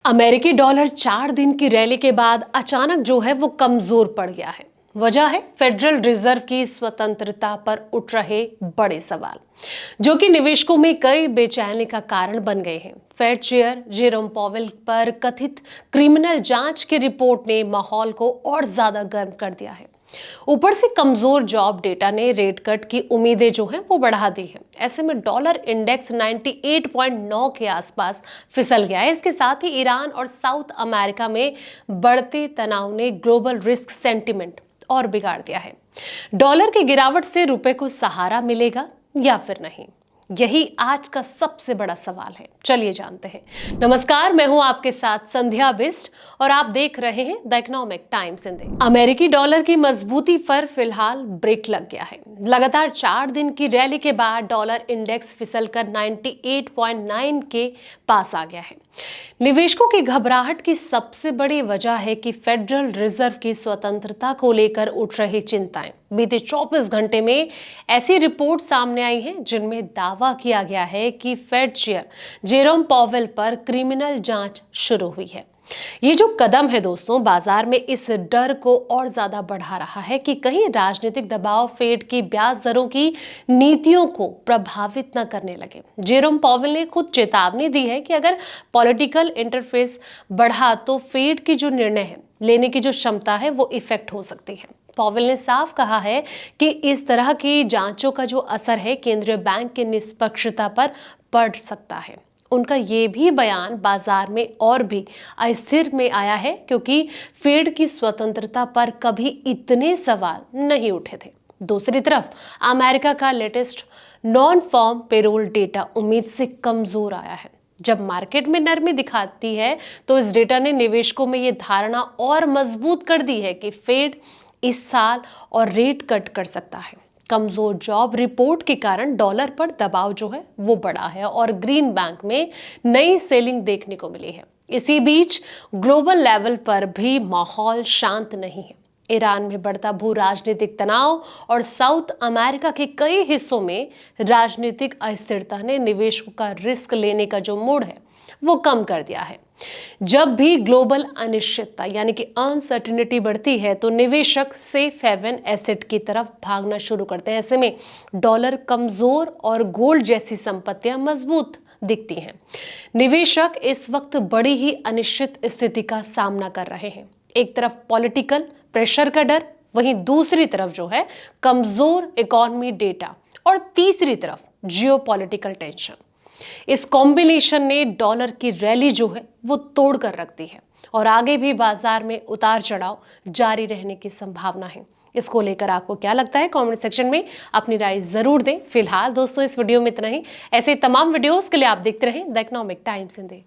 अमेरिकी डॉलर 4 दिन की रैली के बाद अचानक जो है वो कमजोर पड़ गया है। वजह है फेडरल रिजर्व की स्वतंत्रता पर उठ रहे बड़े सवाल, जो कि निवेशकों में कई बेचैनी का कारण बन गए हैं। फेड चेयर जेरोम पॉवेल पर कथित क्रिमिनल जांच की रिपोर्ट ने माहौल को और ज्यादा गर्म कर दिया है। ऊपर से कमजोर जॉब डेटा ने रेट कट की उम्मीदें जो हैं वो बढ़ा दी है। ऐसे में डॉलर इंडेक्स 98.9 के आसपास फिसल गया है। इसके साथ ही ईरान और साउथ अमेरिका में बढ़ते तनाव ने ग्लोबल रिस्क सेंटिमेंट और बिगाड़ दिया है। डॉलर की गिरावट से रुपए को सहारा मिलेगा या फिर नहीं, यही आज का सबसे बड़ा सवाल है। चलिए जानते हैं। नमस्कार, मैं हूं आपके साथ संध्या बिस्ट और आप देख रहे हैं द इकोनॉमिक टाइम्स हिंदी। अमेरिकी डॉलर की मजबूती पर फिलहाल ब्रेक लग गया है। लगातार 4 दिन की रैली के बाद डॉलर इंडेक्स फिसलकर 98.9 के पास आ गया है। निवेशकों की घबराहट की सबसे बड़ी वजह है कि फेडरल रिजर्व की स्वतंत्रता को लेकर उठ रही चिंताएं। बीते 24 घंटे में ऐसी रिपोर्ट सामने आई हैं जिनमें दावा किया गया है कि फेड चेयर जेरोम पॉवेल पर क्रिमिनल जांच शुरू हुई है। ये जो कदम है दोस्तों, बाजार में इस डर को और ज्यादा बढ़ा रहा है कि कहीं राजनीतिक दबाव फेड की ब्याज दरों की नीतियों को प्रभावित न करने लगे। जेरोम पॉवेल ने खुद चेतावनी दी है कि अगर पॉलिटिकल इंटरफेस बढ़ा तो फेड की जो निर्णय है लेने की जो क्षमता है वो इफेक्ट हो सकती है। पॉवेल ने साफ कहा है कि इस तरह की जांचों का जो असर है केंद्रीय बैंक की निष्पक्षता पर पड़ सकता है। उनका ये भी बयान बाजार में और भी अस्थिर में आया है क्योंकि फेड की स्वतंत्रता पर कभी इतने सवाल नहीं उठे थे। दूसरी तरफ अमेरिका का latest non farm payroll data उम्मीद से कमजोर आया है। जब मार्केट में नरमी दिखाती है तो इस डेटा ने निवेशकों में ये धारणा और मजबूत कर दी है कि फेड इस साल और रेट कट कर सकता है। कमजोर जॉब रिपोर्ट के कारण डॉलर पर दबाव जो है वो बढ़ा है और ग्रीन बैंक में नई सेलिंग देखने को मिली है। इसी बीच ग्लोबल लेवल पर भी माहौल शांत नहीं है। ईरान में बढ़ता भू राजनीतिक तनाव और साउथ अमेरिका के कई हिस्सों में राजनीतिक अस्थिरता ने निवेशकों का रिस्क लेने का जो मूड है वो कम कर दिया है। जब भी ग्लोबल अनिश्चितता यानी कि अनसर्टिनिटी बढ़ती है तो निवेशक सेफ हेवन एसेट की तरफ भागना शुरू करते हैं। ऐसे में डॉलर कमजोर और गोल्ड जैसी संपत्तियां मजबूत दिखती हैं। निवेशक इस वक्त बड़ी ही अनिश्चित स्थिति का सामना कर रहे हैं। एक तरफ पॉलिटिकल प्रेशर का डर, वहीं दूसरी तरफ जो है कमजोर इकोनॉमी डेटा और तीसरी तरफ जियोपॉलिटिकल टेंशन। इस कॉम्बिनेशन ने डॉलर की रैली जो है वो तोड़ कर रख दी है और आगे भी बाजार में उतार चढ़ाव जारी रहने की संभावना है। इसको लेकर आपको क्या लगता है, कमेंट सेक्शन में अपनी राय जरूर दें। फिलहाल दोस्तों इस वीडियो में इतना ही। ऐसे तमाम वीडियोस के लिए आप देखते रहें द इकोनॉमिक टाइम्स हिंदी।